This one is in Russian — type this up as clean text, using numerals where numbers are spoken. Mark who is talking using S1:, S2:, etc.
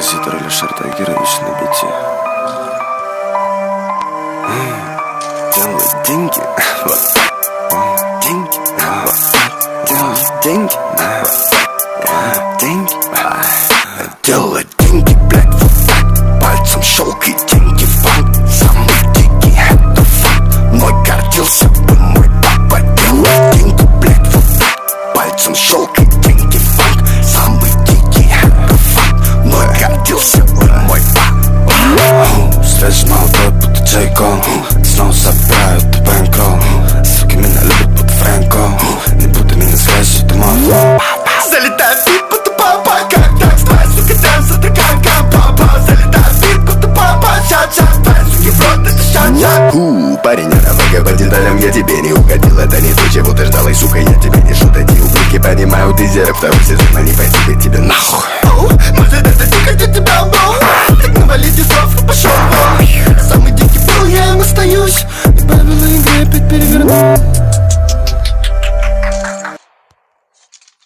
S1: композитор Алишер Тагирович на бите. Делать деньги, вот. Деньги, вот. Делать деньги, вот. Деньги, делать деньги, блядь, вот так. Пальцем щелкай, деньги в банк. Самый дикий, это факт. Мой гордился бы мой папа. Делать деньги, блядь, вот так. Пальцем щелкай, деньги в банк. Самый дикий, это факт. Мой гордился бы мой папа. Связь молодой, будто Джейкон. Снова забирают бэнкролл. Суки меня любят, будто Фрэнко. Не буду меня связь, это мой флоу. Залетает бит, будто папа. Как так спать, сука, дэнс, это как папа. Залетает бит, будто папа. Чат-чат, твои суки в рот, это чат-чат. Парень, не по деталям, я тебе не угодил. Это не то, чего ты ждал, и, сука, я тебе не шутодил. Блики понимаю, ты зерк, второй сезон, а не пойти бы тебе нахуй. Может, это ты, как тебя был. Так навали дисов и пошел вон. Самый дикий был, я им остаюсь. И правила игры опять переверну.